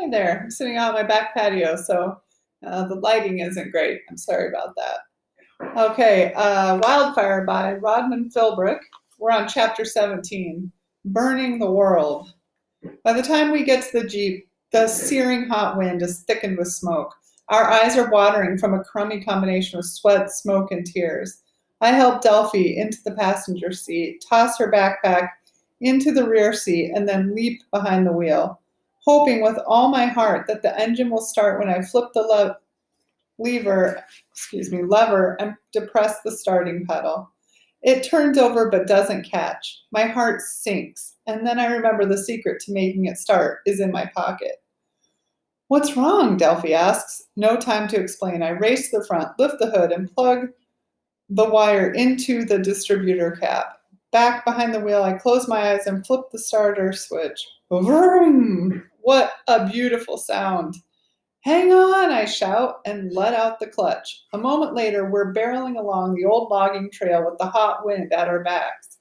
Hi there. I'm sitting out on my back patio, so the lighting isn't great. I'm sorry about that. Okay, Wildfire by Rodman Philbrick. We're on chapter 17, Burning the World. By the time we get to the Jeep, the searing hot wind is thickened with smoke. Our eyes are watering from a crummy combination of sweat, smoke, and tears. I help Delphi into the passenger seat, toss her backpack into the rear seat, and then leap behind the wheel, hoping with all my heart that the engine will start when I flip the lever and depress the starting pedal. It turns over but doesn't catch. My heart sinks, and then I remember the secret to making it start is in my pocket. What's wrong? Delphi asks. No time to explain. I race to the front, lift the hood, and plug the wire into the distributor cap. Back behind the wheel, I close my eyes and flip the starter switch. Vroom! What a beautiful sound. Hang on, I shout and let out the clutch. A moment later, we're barreling along the old logging trail with the hot wind at our backs,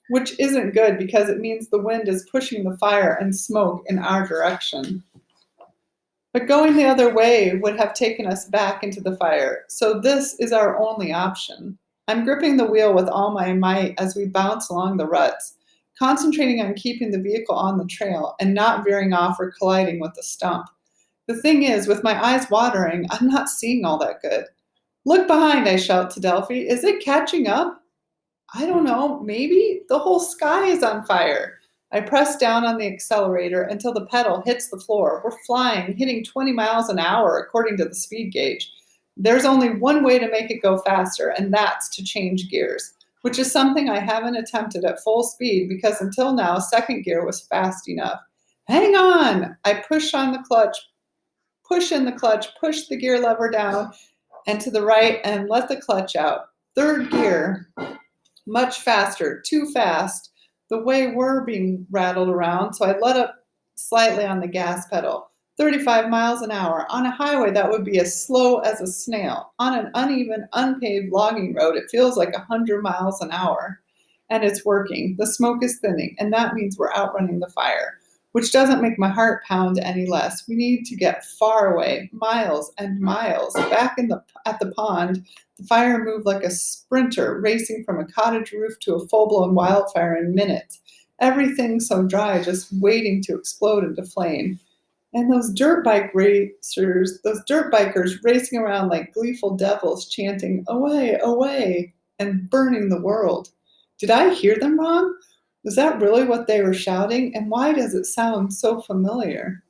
which isn't good because it means the wind is pushing the fire and smoke in our direction. But going the other way would have taken us back into the fire, so this is our only option. I'm gripping the wheel with all my might as we bounce along the ruts, concentrating on keeping the vehicle on the trail and not veering off or colliding with a stump. The thing is, with my eyes watering, I'm not seeing all that good. Look behind, I shout to Delphi. Is it catching up? I don't know, maybe? The whole sky is on fire. I press down on the accelerator until the pedal hits the floor. We're flying, hitting 20 miles an hour according to the speed gauge. There's only one way to make it go faster, and that's to change gears, which is something I haven't attempted at full speed because until now, second gear was fast enough. Hang on! I push in the clutch, push the gear lever down and to the right, and let the clutch out. Third gear, much faster, too fast. The way we're being rattled around, so I let up slightly on the gas pedal. 35 miles an hour. On a highway, that would be as slow as a snail. On an uneven, unpaved logging road, it feels like 100 miles an hour. And it's working. The smoke is thinning, and that means we're outrunning the fire, which doesn't make my heart pound any less. We need to get far away, miles and miles. Back at the pond, the fire moved like a sprinter, racing from a cottage roof to a full-blown wildfire in minutes. Everything so dry, just waiting to explode into flame. And those dirt bikers racing around like gleeful devils, chanting, "Away, away," and burning the world. Did I hear them wrong? Was that really what they were shouting? And why does it sound so familiar?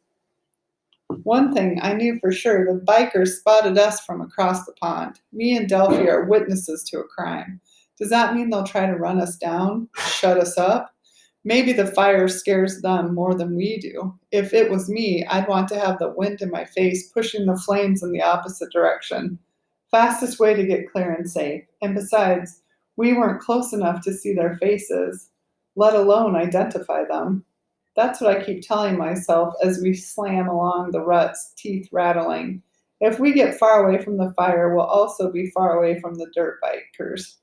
One thing I knew for sure, the bikers spotted us from across the pond. Me and Delphi are witnesses to a crime. Does that mean they'll try to run us down? Shut us up? Maybe the fire scares them more than we do. If it was me, I'd want to have the wind in my face, pushing the flames in the opposite direction. Fastest way to get clear and safe. And besides, we weren't close enough to see their faces, let alone identify them. That's what I keep telling myself as we slam along the ruts, teeth rattling. If we get far away from the fire, we'll also be far away from the dirt bikers.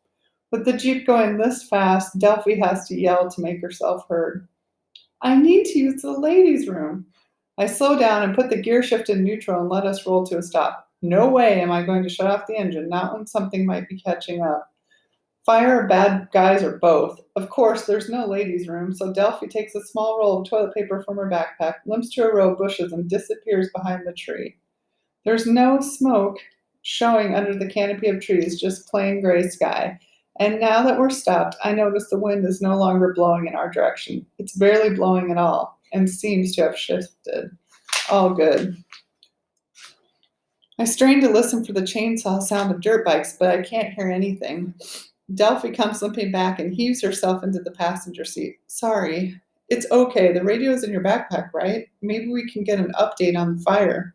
With the Jeep going this fast, Delphi has to yell to make herself heard. I need to use the ladies' room. I slow down and put the gear shift in neutral and let us roll to a stop. No way am I going to shut off the engine, not when something might be catching up. Fire or bad guys or both. Of course, there's no ladies' room, so Delphi takes a small roll of toilet paper from her backpack, limps to a row of bushes, and disappears behind the tree. There's no smoke showing under the canopy of trees, just plain gray sky. And now that we're stopped, I notice the wind is no longer blowing in our direction. It's barely blowing at all, and seems to have shifted. All good. I strain to listen for the chainsaw sound of dirt bikes, but I can't hear anything. Delphi comes limping back and heaves herself into the passenger seat. Sorry. It's okay. The radio's in your backpack, right? Maybe we can get an update on the fire.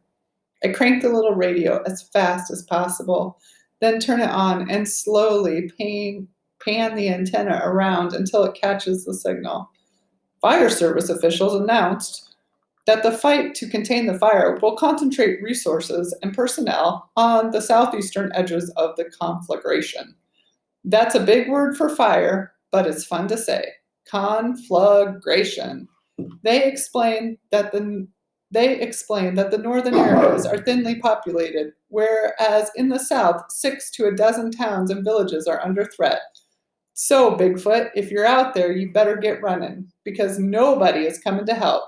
I crank the little radio as fast as possible, then turn it on and slowly pan the antenna around until it catches the signal. Fire service officials announced that the fight to contain the fire will concentrate resources and personnel on the southeastern edges of the conflagration. That's a big word for fire, but it's fun to say. Conflagration. They explained that the They explain that the northern areas are thinly populated, whereas in the south, 6 to a dozen towns and villages are under threat. So, Bigfoot, if you're out there, you better get running because nobody is coming to help.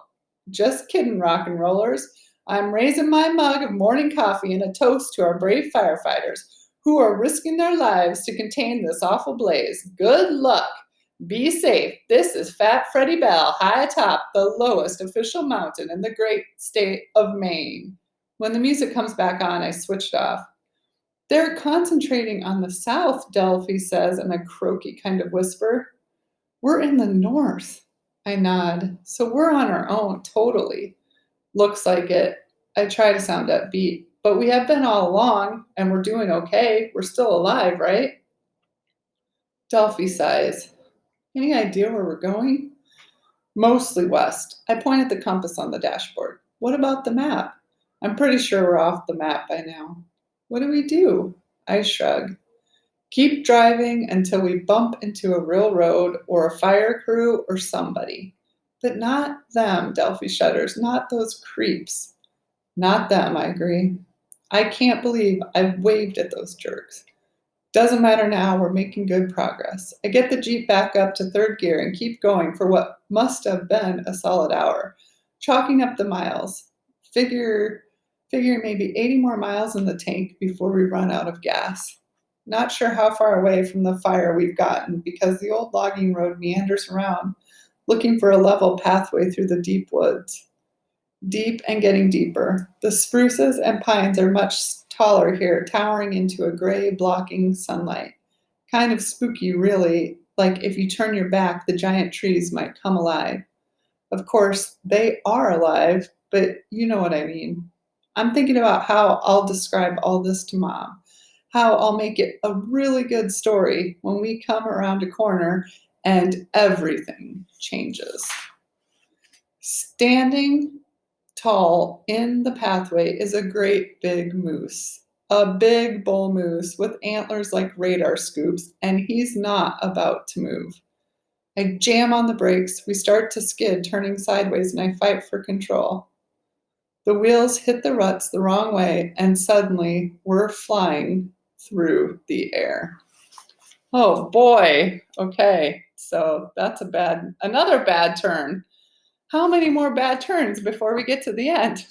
Just kidding, rock and rollers. I'm raising my mug of morning coffee and a toast to our brave firefighters who are risking their lives to contain this awful blaze. Good luck. Be safe. This is Fat Freddie Bell, high atop the lowest official mountain in the great state of Maine. When the music comes back on, I switched off. They're concentrating on the south, Delphi says in a croaky kind of whisper. We're in the north. I nod. So we're on our own, totally. Looks like it. I try to sound upbeat, but we have been all along, and we're doing okay. We're still alive, right? Delphi sighs. Any idea where we're going? Mostly west. I point at the compass on the dashboard. What about the map? I'm pretty sure we're off the map by now. What do we do? I shrug. Keep driving until we bump into a real road or a fire crew or somebody. But not them, Delphi shudders. Not those creeps. Not them, I agree. I can't believe I waved at those jerks. Doesn't matter now, we're making good progress. I get the Jeep back up to third gear and keep going for what must have been a solid hour, chalking up the miles. Figure maybe 80 more miles in the tank before we run out of gas. Not sure how far away from the fire we've gotten because the old logging road meanders around, looking for a level pathway through the deep woods. Deep and getting deeper. The spruces and pines are much taller here, towering into a gray, blocking sunlight. Kind of spooky, really, like if you turn your back, the giant trees might come alive. Of course, they are alive, but you know what I mean. I'm thinking about how I'll describe all this to Mom, how I'll make it a really good story when we come around a corner and everything changes. Standing tall in the pathway is a great big moose, a big bull moose with antlers like radar scoops, and he's not about to move. I jam on the brakes, we start to skid, turning sideways, and I fight for control. The wheels hit the ruts the wrong way, and suddenly we're flying through the air. Oh boy. Okay, so that's another bad turn. How many more bad turns before we get to the end?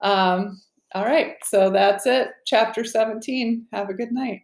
All right, so that's it. Chapter 17. Have a good night.